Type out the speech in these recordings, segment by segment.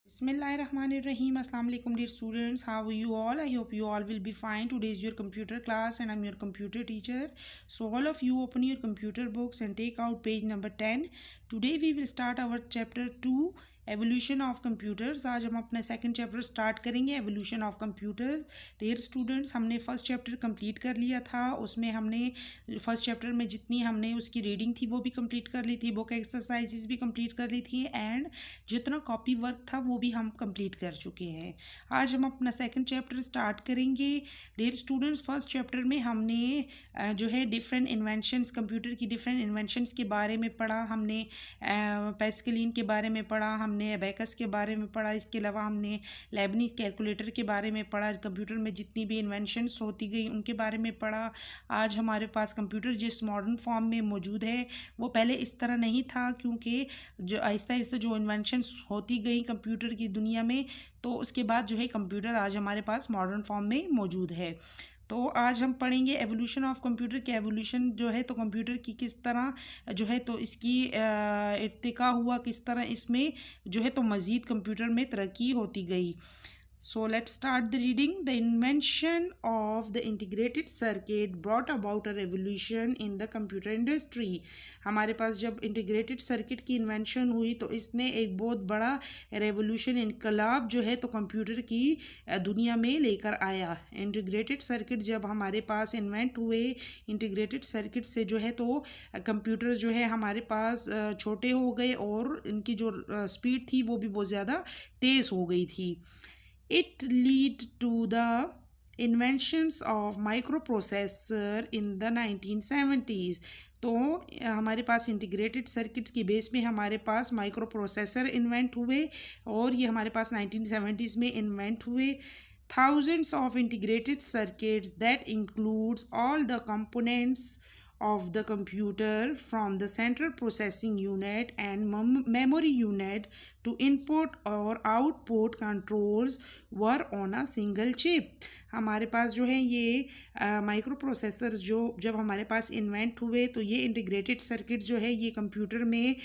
Bismillahirrahmanirrahim. Assalamu alaikum dear students. How are you all? I hope you all will be fine. Today is your computer class and I'm your computer teacher. So all of you open your computer books and take out page number 10. Today we will start our chapter 2 evolution of computers. आज हम अपना second chapter start करेंगे, evolution of computers. Dear students, हमने first chapter complete कर लिया था। उसमें हमने फर्स्ट चैप्टर में जितनी हमने उसकी रीडिंग थी वो भी कंप्लीट कर ली थी, बुक एक्सरसाइजेस भी कंप्लीट कर ली थी एंड जितना कॉपी वर्क था वो भी हम कंप्लीट कर चुके हैं। आज हम अपना सेकंड चैप्टर स्टार्ट करेंगे। डियर स्टूडेंट्स, फर्स्ट चैप्टर में हमने जो है डिफरेंट इन्वेंशंस, कंप्यूटर की डिफरेंट इन्वेंशंस के बारे में पढ़ा। हमने पैस्कलिन के बारे में पढ़ा, हमने अबेकस के बारे में पढ़ा। इसके अलावा हमने लेबनीज कैलकुलेटर के बारे में पढ़ा। कंप्यूटर में जितनी भी इन्वेंशंस होती गई उनके बारे में पढ़ा। आज हमारे पास कंप्यूटर जिस मॉडर्न फॉर्म में मौजूद है वो पहले इस तरह नहीं था, क्योंकि जो आहिस्ता आहिस्ता जो इन्वेंशंस होती गई कंप्यूटर की दुनिया में, तो उसके बाद जो है कंप्यूटर आज हमारे पास मॉडर्न फॉर्म में मौजूद है। तो आज हम पढ़ेंगे एवोल्यूशन ऑफ कंप्यूटर के। एवोल्यूशन जो है तो कंप्यूटर की किस तरह जो है तो इसकी इर्तिका हुआ, किस तरह इसमें जो है तो मज़ीद कंप्यूटर में तरक्की होती गई। So let's start the reading. The invention of the integrated circuit brought about a revolution in the computer industry. हमारे पास जब इंटीग्रेटेड सर्किट की इन्वेंशन हुई तो इसने एक बहुत बड़ा रेवोल्यूशन, इनकलाब जो है तो कंप्यूटर की दुनिया में लेकर आया। इंटीग्रेटेड सर्किट जब हमारे पास इन्वेंट हुए, इंटीग्रेटेड सर्किट से जो है तो कंप्यूटर जो है हमारे पास छोटे हो गए और इनकी जो स्पीड थी वो भी बहुत ज़्यादा तेज़ हो गई थी। It led to the inventions of microprocessor in the 1970s. तो हमारे पास इंटीग्रेटेड सर्किट्स की बेस में हमारे पास माइक्रो प्रोसेसर इन्वेंट हुए और ये हमारे पास 1970s में इन्वेंट हुए। Thousands of integrated circuits that includes all the components of the computer from the central processing unit and memory unit to input or output controls were on a single chip. हमारे पास जो है ये micro processor जो जब हमारे पास invent हुए तो ये इंटीग्रेटेड सर्किट जो है ये कंप्यूटर में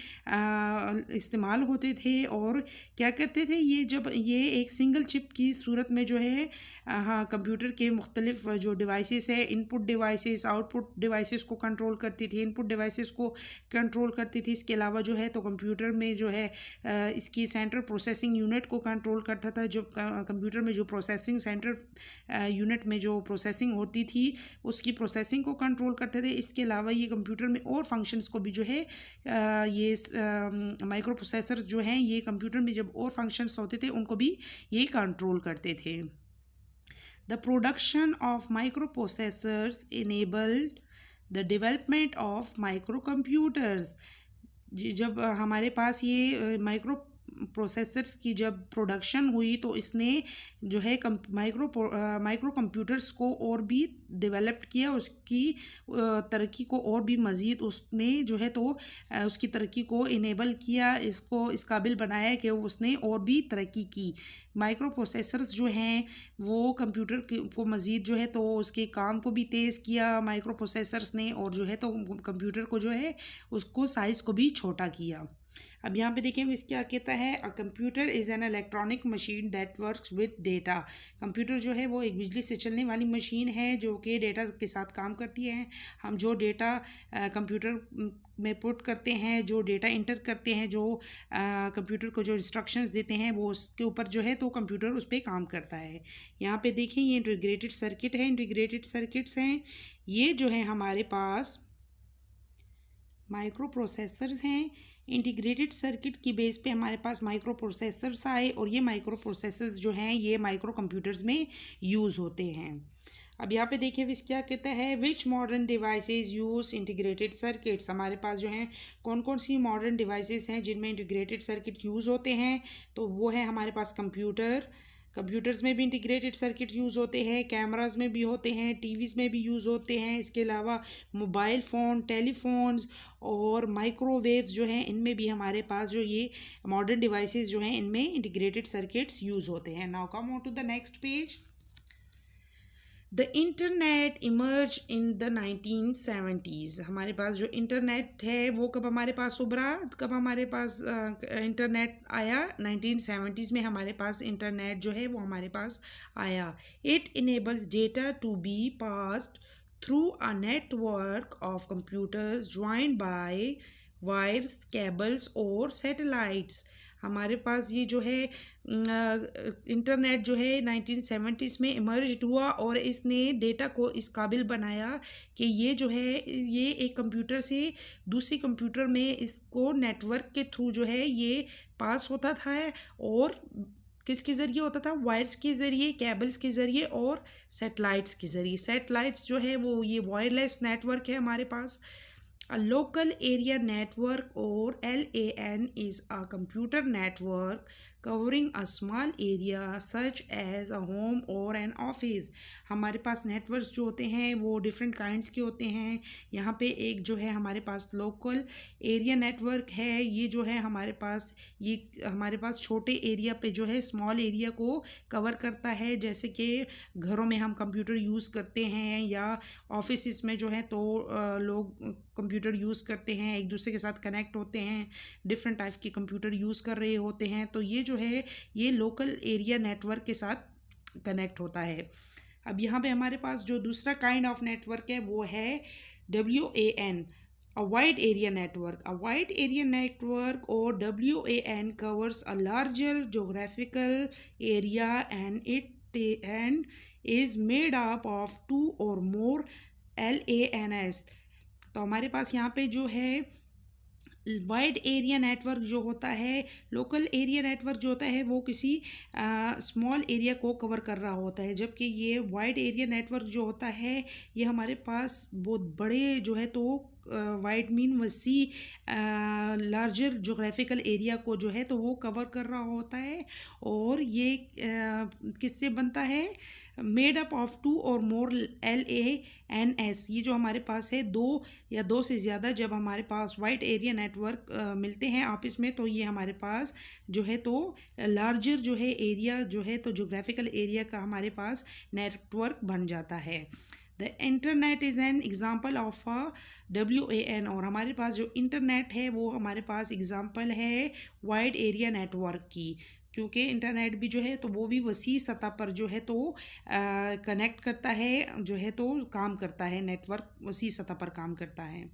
इस्तेमाल होते थे। और क्या करते थे, ये जब ये एक सिंगल चिप की सूरत में जो है हाँ कंप्यूटर के मुख्तलिफ जो डिवाइसेस है, इनपुट डिवाइसेस आउटपुट डिवाइसेस को कंट्रोल करती थी, इनपुट डिवाइसेस को कंट्रोल करती थी। इसके अलावा जो है तो कंप्यूटर में जो है इसकी सेंट्रल प्रोसेसिंग यूनिट को कंट्रोल करता था। जो कंप्यूटर में जो प्रोसेसिंग सेंट्रल यूनिट में जो प्रोसेसिंग होती थी उसकी प्रोसेसिंग को कंट्रोल करते थे। इसके अलावा ये कंप्यूटर में और फंक्शंस को भी जो है ये माइक्रो प्रोसेसर जो हैं ये कंप्यूटर में जब और फंक्शंस होते थे उनको भी ये कंट्रोल करते थे। The production of microprocessors enabled the development of microcomputers. जब हमारे पास ये माइक्रो प्रोसेसर्स की जब प्रोडक्शन हुई तो इसने जो है माइक्रो कंप्यूटर्स को और भी डेवलप किया, उसकी तरक्की को और भी मज़ीद उसमें जो है तो उसकी तरक्की को इनेबल किया, इसको इस काबिल बनाया कि उसने और भी तरक्की की। माइक्रो प्रोसेसर्स जो हैं वो कंप्यूटर को मज़ीद जो है तो उसके काम को भी तेज़ किया माइक्रो प्रोसेसर्स ने, और जो है तो कंप्यूटर को जो है उसको साइज़ को भी छोटा किया। अब यहाँ पे देखें इस क्या कहता है, a computer is an electronic machine that works with data. Computer जो है वो एक बिजली से चलने वाली मशीन है जो कि डेटा के साथ काम करती है। हम जो डेटा कंप्यूटर में पुट करते हैं, जो डेटा इंटर करते हैं, जो कंप्यूटर को जो इंस्ट्रक्शंस देते हैं वो उसके ऊपर जो है तो कंप्यूटर उस पर काम करता है। यहाँ पे देखें ये इंटीग्रेटेड सर्किट है, इंटीग्रेटेड सर्किट्स हैं ये जो है हमारे पास माइक्रो प्रोसेसर्स हैं। इंटीग्रेटेड सर्किट की बेस पे हमारे पास माइक्रो प्रोसेसर्स आए और ये माइक्रो प्रोसेसर्स जो हैं ये माइक्रो कंप्यूटर्स में यूज़ होते हैं। अब यहाँ पे देखिए विस क्या कहता है, which modern devices use integrated circuits. हमारे पास जो हैं कौन कौन सी मॉडर्न डिवाइसेस हैं जिनमें इंटीग्रेटेड सर्किट यूज़ होते हैं, तो वो है हमारे पास कंप्यूटर्स में भी इंटीग्रेटेड सर्किट यूज़ होते हैं, कैमरास में भी होते हैं, टीवीज़ में भी यूज़ होते हैं। इसके अलावा मोबाइल फ़ोन, टेलीफोन्स और माइक्रोवेव्स जो हैं इनमें भी हमारे पास जो ये मॉडर्न डिवाइसेस जो हैं इनमें इंटीग्रेटेड सर्किट्स यूज़ होते हैं। Now come on to the next page. The internet emerge in the 1970s। हमारे पास जो इंटरनेट है वो कब हमारे पास उभरा, कब हमारे पास इंटरनेट आया? 1970s में हमारे पास इंटरनेट जो है वो हमारे पास आया। It enables data to be passed through a network of computers joined by wires, cables और सैटेलाइट्स। हमारे पास ये जो है इंटरनेट जो है 1970s में इमर्ज हुआ और इसने डेटा को इस काबिल बनाया कि ये जो है ये एक कंप्यूटर से दूसरे कंप्यूटर में इसको नेटवर्क के थ्रू जो है ये पास होता था, और किसके ज़रिए होता था? वायर्स के ज़रिए, केबल्स के ज़रिए और सैटेलाइट्स के ज़रिए। सैटेलाइट्स जो है वो ये वायरलेस नेटवर्क है हमारे पास। A local area network or LAN is a computer network covering a small area such as a home or an office। हमारे पास नेटवर्क्स जो होते हैं वो डिफरेंट काइंड्स के होते हैं। यहाँ पे एक जो है हमारे पास लोकल एरिया नेटवर्क है, ये जो है हमारे पास छोटे एरिया पे जो है स्मॉल एरिया को कवर करता है, जैसे कि घरों में हम कंप्यूटर यूज़ करते हैं या ऑफिस में जो है तो लोग कंप्यूटर यूज़ करते हैं, एक दूसरे के साथ कनेक्ट होते हैं, डिफरेंट टाइप के कंप्यूटर यूज़ कर रहे होते हैं, तो ये जो है ये लोकल एरिया नेटवर्क के साथ कनेक्ट होता है। अब यहाँ पे हमारे पास जो दूसरा काइंड ऑफ नेटवर्क है वो है WAN, a wide area network। A wide area network or WAN covers a larger geographical area and is made up of two or more LANs। तो हमारे पास यहाँ पे जो है वाइड एरिया नेटवर्क जो होता है, लोकल एरिया नेटवर्क जो होता है वो किसी स्मॉल एरिया को कवर कर रहा होता है, जबकि ये वाइड एरिया नेटवर्क जो होता है ये हमारे पास बहुत बड़े जो है तो वाइड मीन वसी लार्जर जोग्राफिकल एरिया को जो है तो वो कवर कर रहा होता है। और ये किससे बनता है? मेड अप ऑफ टू और मोर LANs। ये जो हमारे पास है दो या दो से ज़्यादा जब हमारे पास वाइड एरिया नेटवर्क मिलते हैं आपस में, तो ये हमारे पास जो है तो लार्जर जो है एरिया जो है तो जोग्राफिकल एरिया का हमारे पास नेटवर्क बन जाता है। The internet is an example of a WAN। और हमारे पास जो इंटरनेट है वो हमारे पास एग्ज़ाम्पल है वाइड एरिया नेटवर्क की, क्योंकि इंटरनेट भी जो है तो वो भी वसी सतह पर जो है तो कनेक्ट करता है, जो है तो काम करता है, नेटवर्क वसी सतह पर काम करता है।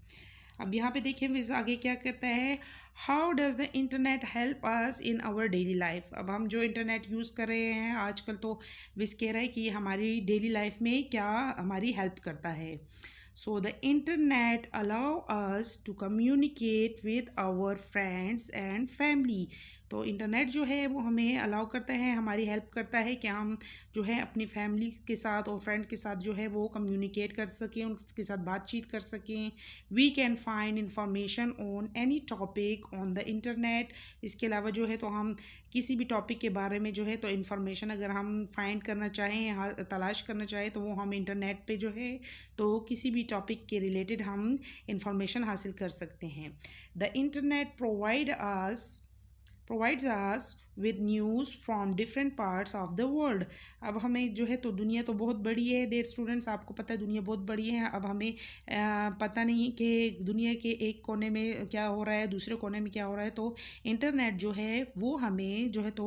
अब यहाँ पे देखिए आगे क्या करता है, how does the internet help us in our daily life. अब हम जो इंटरनेट यूज़ कर रहे हैं आजकल तो विस कह रहा है कि हमारी डेली लाइफ में क्या हमारी हेल्प करता है। So the internet allow us to communicate with our friends and family. तो इंटरनेट जो है वो हमें अलाउ करता है, हमारी हेल्प करता है कि हम जो है अपनी फैमिली के साथ और फ्रेंड के साथ जो है वो कम्युनिकेट कर सकें, उनके साथ बातचीत कर सकें। We can find information on any topic on the internet. इसके अलावा जो है तो हम किसी भी टॉपिक के बारे में जो है तो इन्फॉर्मेशन अगर हम फाइंड करना चाहें, तलाश करना चाहें, तो वो हम इंटरनेट पे जो है तो किसी भी टॉपिक के रिलेटेड हम इंफॉर्मेशन हासिल कर सकते हैं। The internet provides us with news from different parts of the world। अब हमें जो है तो दुनिया तो बहुत बड़ी है डियर स्टूडेंट्स, आपको पता है दुनिया बहुत बड़ी है। अब हमें पता नहीं कि दुनिया के एक कोने में क्या हो रहा है, दूसरे कोने में क्या हो रहा है, तो इंटरनेट जो है वो हमें जो है तो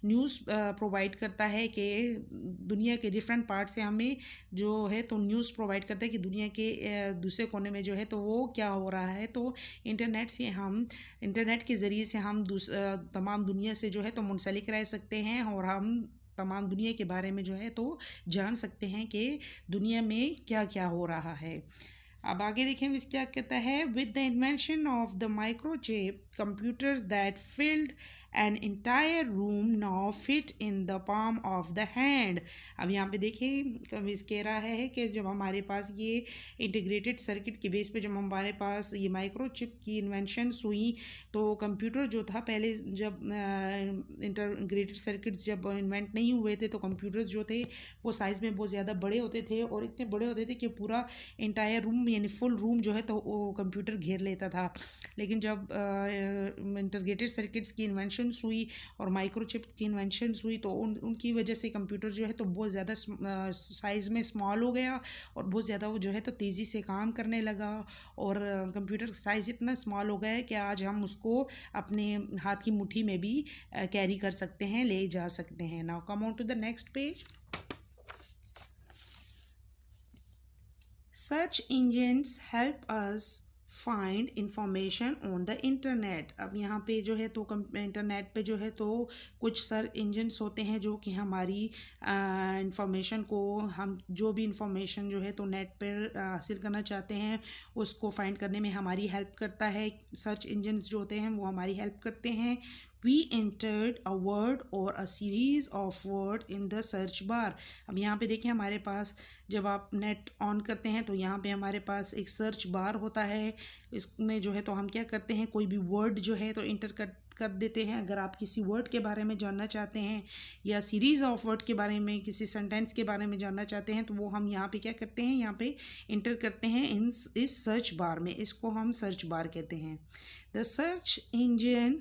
न्यूज़ प्रोवाइड करता है कि दुनिया के डिफरेंट पार्ट से हमें जो है तो न्यूज़ प्रोवाइड करता है कि दुनिया के दूसरे कोने में जो है तो वो क्या हो रहा है। तो इंटरनेट के ज़रिए से हम तमाम दुनिया से जो है तो मुंसलिक रह सकते हैं और हम तमाम दुनिया के बारे में जो है तो जान सकते हैं कि दुनिया में क्या क्या हो रहा है। अब आगे देखें इस क्या कहता है, with the invention of the microchip computers that field an entire room now fit in the palm of the hand. अब यहाँ पे देखिए इस कह रहा है कि जब हमारे पास ये इंटीग्रेटेड सर्किट के बेस पे जब हमारे पास ये माइक्रोचिप की इन्वेंशन हुई, तो कंप्यूटर जो था पहले जब इंटीग्रेटेड सर्किट्स जब इन्वेंट नहीं हुए थे तो कंप्यूटर्स जो थे वो साइज़ में बहुत ज़्यादा बड़े होते थे और इतने बड़े होते थे कि पूरा इंटायर रूम यानी फुल रूम जो है तो वो कंप्यूटर घेर लेता था। लेकिन जब इंटीग्रेटेड सर्किट्स की इन्वेंशन इन्वेंशंस हुई और माइक्रोचिप की इन्वेंशंस हुई, तो उनकी वजह से कंप्यूटर जो है तो बहुत ज़्यादा साइज़ में स्मॉल हो गया और बहुत ज़्यादा वो जो है तो तेज़ी से काम करने लगा। और कंप्यूटर साइज़ इतना स्मॉल हो गया है कि आज हम उसको अपने हाथ की मुट्ठी में भी कैरी कर सकते हैं, ले जा सकते हैं। Now come on to the next page. Search engines help us find information on the internet। अब यहाँ पे जो है तो इंटरनेट पे जो है तो कुछ सर्च इंजन्स होते हैं जो कि हमारी इंफॉर्मेशन को, हम जो भी इंफॉर्मेशन जो है तो नेट पर हासिल करना चाहते हैं उसको फाइंड करने में हमारी हेल्प करता है। सर्च इंजन्स जो होते हैं वो हमारी हेल्प करते हैं। We entered a word or a series of word in the search bar। अब यहाँ पे देखिए हमारे पास जब आप नेट ऑन करते हैं तो यहाँ पे हमारे पास एक सर्च बार होता है। इसमें जो है तो हम क्या करते हैं, कोई भी वर्ड जो है तो इंटर कर देते हैं। अगर आप किसी वर्ड के बारे में जानना चाहते हैं या सीरीज़ ऑफ वर्ड के बारे में, किसी सेंटेंस के बारे में जानना चाहते हैं, तो वो हम यहाँ पे क्या करते हैं, यहाँ पे इंटर करते हैं इस सर्च बार में। इसको हम सर्च बार कहते हैं। The search engine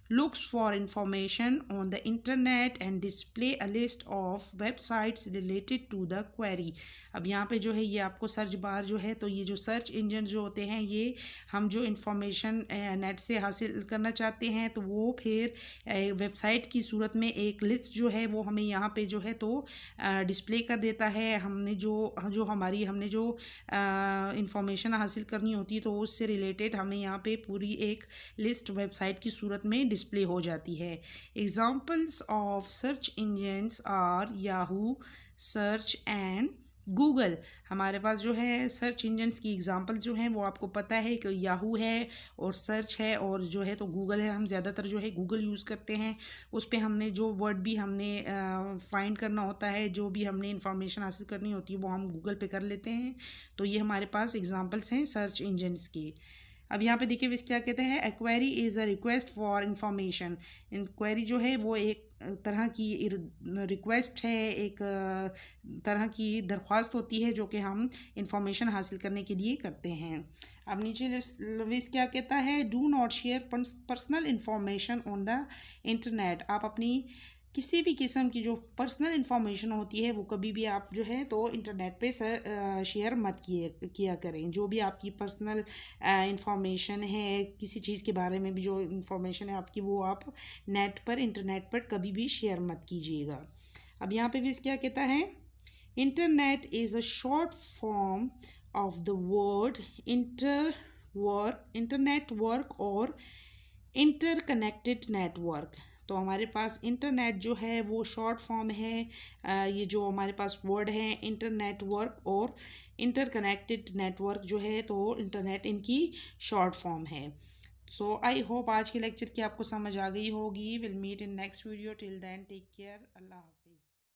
looks for information on the internet and display a list of websites related to the query। अब यहाँ पे जो है ये आपको सर्च बार जो है तो ये जो सर्च इंजन जो होते हैं ये हम जो इंफॉर्मेशन नेट से हासिल करना चाहते हैं तो वो फिर वेबसाइट की सूरत में एक लिस्ट जो है वो हमें यहाँ पे जो है तो डिस्प्ले कर देता है। हमने हमने जो इंफॉर्मेशन हासिल करनी होती है तो उससे रिलेटेड हमें यहाँ पे पूरी एक लिस्ट वेबसाइट की सूरत में डिस्प्ले हो जाती है। Examples of search engines are Yahoo, search and Google. हमारे पास जो है सर्च इंजन्स की एग्जांपल्स जो हैं वो आपको पता है कि याहू है और सर्च है और जो है तो गूगल है। हम ज़्यादातर जो है गूगल यूज़ करते हैं। उस पर हमने जो वर्ड भी हमने फाइंड करना होता है, जो भी हमने इंफॉर्मेशन हासिल करनी होती है वो हम गूगल पे कर लेते हैं। तो ये हमारे पास एग्जांपल्स हैं सर्च इंजन्स की। अब यहाँ पे देखिए विस क्या कहते हैं, a query is a request for information. Inquiry जो है वो एक तरह की रिक्वेस्ट है, एक तरह की दरख्वास्त होती है जो कि हम इंफॉर्मेशन हासिल करने के लिए करते हैं। अब नीचे विस क्या कहता है, do not share personal information on the internet. आप अपनी किसी भी किस्म की जो पर्सनल इंफॉर्मेशन होती है वो कभी भी आप जो है तो इंटरनेट पे शेयर मत किया करें। जो भी आपकी पर्सनल इंफॉर्मेशन है, किसी चीज़ के बारे में भी जो इंफॉर्मेशन है आपकी, वो आप नेट पर, इंटरनेट पर कभी भी शेयर मत कीजिएगा। अब यहाँ पे भी क्या कहता है, internet is a short form of the word internetwork और इंटरकनेक्टेड नेटवर्क। तो हमारे पास इंटरनेट जो है वो शॉर्ट फॉर्म है, ये जो हमारे पास वर्ड है इंटरनेटवर्क और इंटरकनेक्टेड नेटवर्क जो है तो इंटरनेट इनकी शॉर्ट फॉर्म है। सो आई होप आज के लेक्चर की आपको समझ आ गई होगी। Will meet in next video, till then take care, अल्लाह हाफ़िज़।